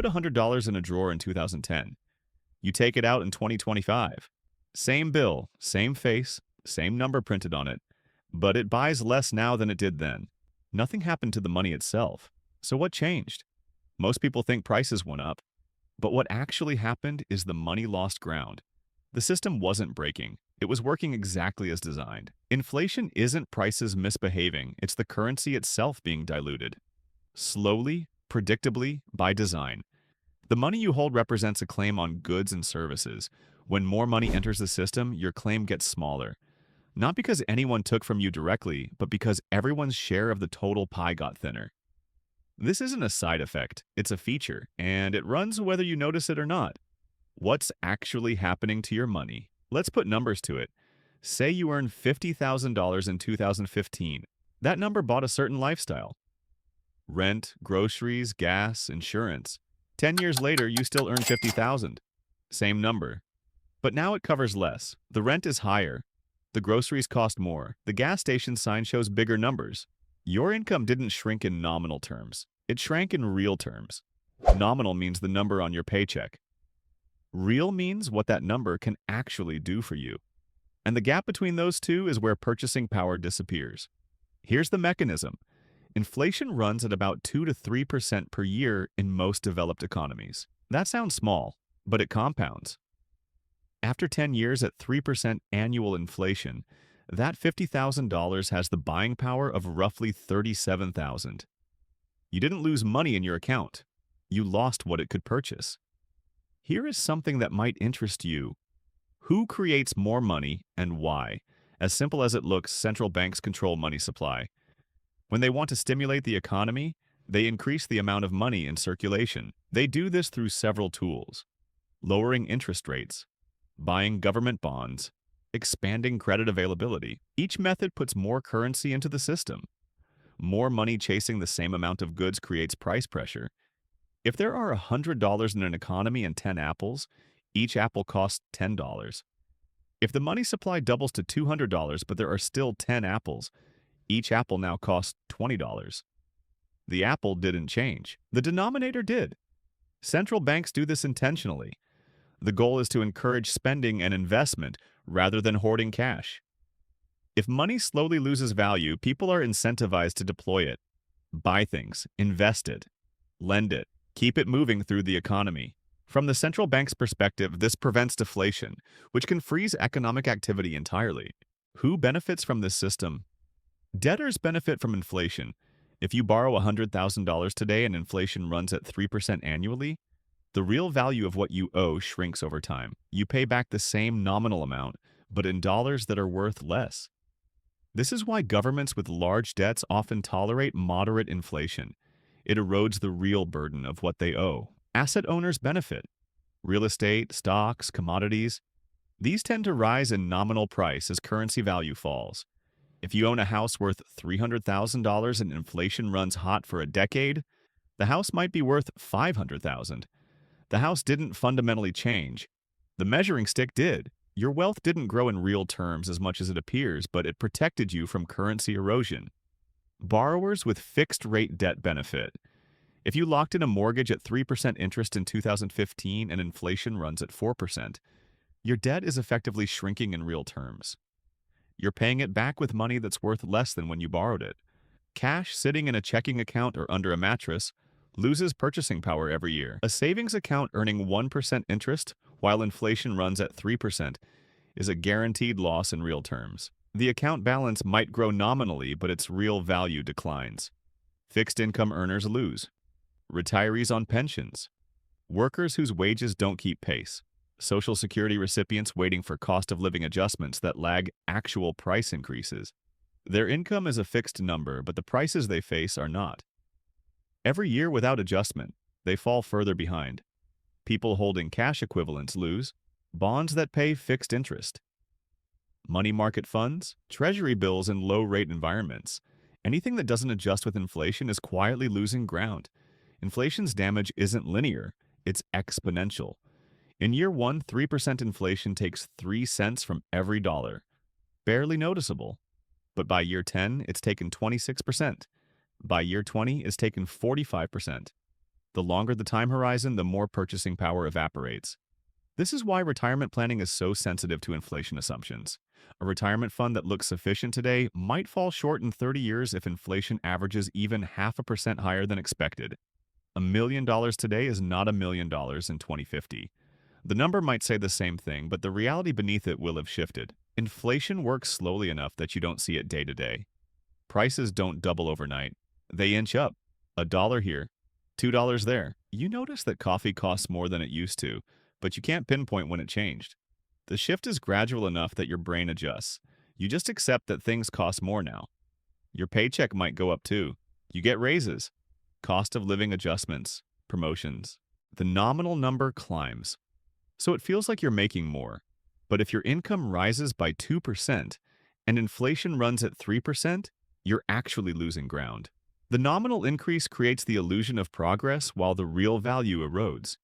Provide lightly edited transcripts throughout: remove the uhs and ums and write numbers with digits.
put $100 in a drawer in 2010. You take it out in 2025. Same bill, same face, same number printed on it, but it buys less now than it did then. Nothing happened to the money itself. So what changed? Most people think prices went up, but what actually happened is the money lost ground. The system wasn't breaking. It was working exactly as designed. Inflation isn't prices misbehaving, it's the currency itself being diluted. Slowly, predictably, by design. The money you hold represents a claim on goods and services. When more money enters the system, your claim gets smaller. Not because anyone took from you directly, but because everyone's share of the total pie got thinner. This isn't a side effect, it's a feature, and it runs whether you notice it or not. What's actually happening to your money? Let's put numbers to it. Say you earned $50,000 in 2015. That number bought a certain lifestyle. Rent, groceries, gas, insurance. 10 years later, you still earn $50,000. Same number. But now it covers less. The rent is higher. The groceries cost more. The gas station sign shows bigger numbers. Your income didn't shrink in nominal terms. It shrank in real terms. Nominal means the number on your paycheck. Real means what that number can actually do for you. And the gap between those two is where purchasing power disappears. Here's the mechanism. Inflation runs at about 2 to 3% per year in most developed economies. That sounds small, but it compounds. After 10 years at 3% annual inflation, that $50,000 has the buying power of roughly $37,000. You didn't lose money in your account. You lost what it could purchase. Here is something that might interest you. Who creates more money and why? As simple as it looks, central banks control money supply. When they want to stimulate the economy, they increase the amount of money in circulation. They do this through several tools: lowering interest rates, buying government bonds, expanding credit availability. Each method puts more currency into the system. More money chasing the same amount of goods creates price pressure. If there are $100 in an economy and 10 apples, each apple costs $10. If the money supply doubles to $200 but there are still 10 apples, each apple now costs $20. The apple didn't change. The denominator did. Central banks do this intentionally. The goal is to encourage spending and investment rather than hoarding cash. If money slowly loses value, people are incentivized to deploy it, buy things, invest it, lend it, keep it moving through the economy. From the central bank's perspective, this prevents deflation, which can freeze economic activity entirely. Who benefits from this system? Debtors benefit from inflation. If you borrow $100,000 today and inflation runs at 3% annually, the real value of what you owe shrinks over time. You pay back the same nominal amount, but in dollars that are worth less. This is why governments with large debts often tolerate moderate inflation. It erodes the real burden of what they owe. Asset owners benefit. Real estate, stocks, commodities. These tend to rise in nominal price as currency value falls. If you own a house worth $300,000 and inflation runs hot for a decade, the house might be worth $500,000. The house didn't fundamentally change. The measuring stick did. Your wealth didn't grow in real terms as much as it appears, but it protected you from currency erosion. Borrowers with fixed-rate debt benefit. If you locked in a mortgage at 3% interest in 2015 and inflation runs at 4%, your debt is effectively shrinking in real terms. You're paying it back with money that's worth less than when you borrowed it. Cash sitting in a checking account or under a mattress loses purchasing power every year. A savings account earning 1% interest while inflation runs at 3% is a guaranteed loss in real terms. The account balance might grow nominally, but its real value declines. Fixed income earners lose. Retirees on pensions. Workers whose wages don't keep pace. Social Security recipients waiting for cost of living adjustments that lag actual price increases. Their income is a fixed number, but the prices they face are not. Every year without adjustment, they fall further behind. People holding cash equivalents lose. Bonds that pay fixed interest. Money market funds, treasury bills in low-rate environments. Anything that doesn't adjust with inflation is quietly losing ground. Inflation's damage isn't linear, it's exponential. In year 1, 3% inflation takes 3 cents from every dollar. Barely noticeable. But by year 10, it's taken 26%. By year 20, it's taken 45%. The longer the time horizon, the more purchasing power evaporates. This is why retirement planning is so sensitive to inflation assumptions. A retirement fund that looks sufficient today might fall short in 30 years if inflation averages even 0.5% higher than expected. $1 million today is not $1 million in 2050. The number might say the same thing, but the reality beneath it will have shifted. Inflation works slowly enough that you don't see it day to day. Prices don't double overnight. They inch up. $1 here, $2 there. You notice that coffee costs more than it used to, but you can't pinpoint when it changed. The shift is gradual enough that your brain adjusts. You just accept that things cost more now. Your paycheck might go up too. You get raises, cost of living adjustments, promotions. The nominal number climbs. So it feels like you're making more. But if your income rises by 2% and inflation runs at 3%, you're actually losing ground. The nominal increase creates the illusion of progress while the real value erodes.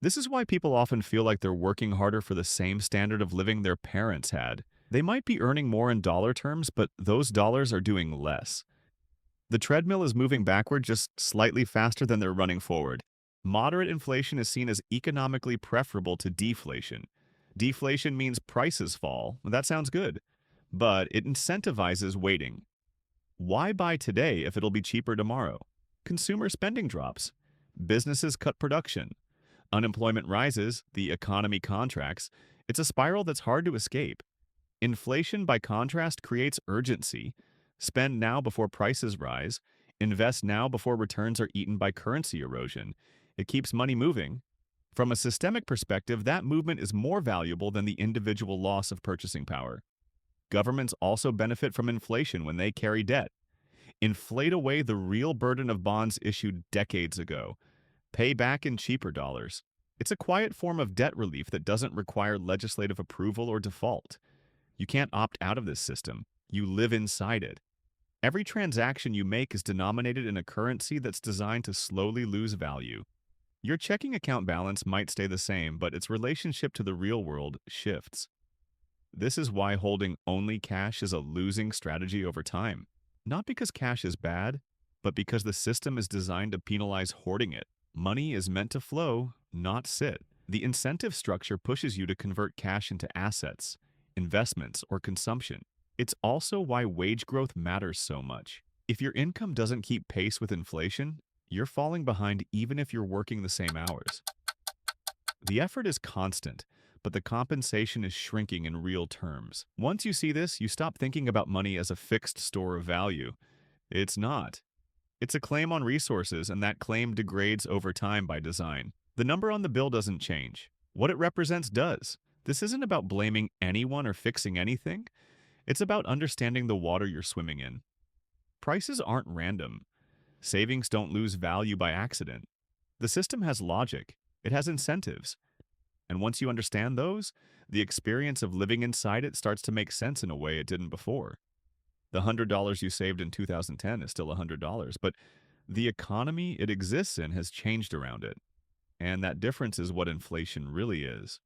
This is why people often feel like they're working harder for the same standard of living their parents had. They might be earning more in dollar terms, but those dollars are doing less. The treadmill is moving backward just slightly faster than they're running forward. Moderate inflation is seen as economically preferable to deflation. Deflation means prices fall. That sounds good, but it incentivizes waiting. Why buy today if it'll be cheaper tomorrow? Consumer spending drops. Businesses cut production. Unemployment rises, the economy contracts. It's a spiral that's hard to escape. Inflation, by contrast, creates urgency. Spend now before prices rise. Invest now before returns are eaten by currency erosion. It keeps money moving. From a systemic perspective, that movement is more valuable than the individual loss of purchasing power. Governments also benefit from inflation when they carry debt. Inflate away the real burden of bonds issued decades ago. Pay back in cheaper dollars. It's a quiet form of debt relief that doesn't require legislative approval or default. You can't opt out of this system. You live inside it. Every transaction you make is denominated in a currency that's designed to slowly lose value. Your checking account balance might stay the same, but its relationship to the real world shifts. This is why holding only cash is a losing strategy over time. Not because cash is bad, but because the system is designed to penalize hoarding it. Money is meant to flow, not sit. The incentive structure pushes you to convert cash into assets, investments, or consumption. It's also why wage growth matters so much. If your income doesn't keep pace with inflation, you're falling behind even if you're working the same hours. The effort is constant, but the compensation is shrinking in real terms. Once you see this, you stop thinking about money as a fixed store of value. It's not. It's a claim on resources, and that claim degrades over time by design. The number on the bill doesn't change. What it represents does. This isn't about blaming anyone or fixing anything. It's about understanding the water you're swimming in. Prices aren't random. Savings don't lose value by accident. The system has logic. It has incentives. And once you understand those, the experience of living inside it starts to make sense in a way it didn't before. The $100 you saved in 2010 is still $100, but the economy it exists in has changed around it. And that difference is what inflation really is.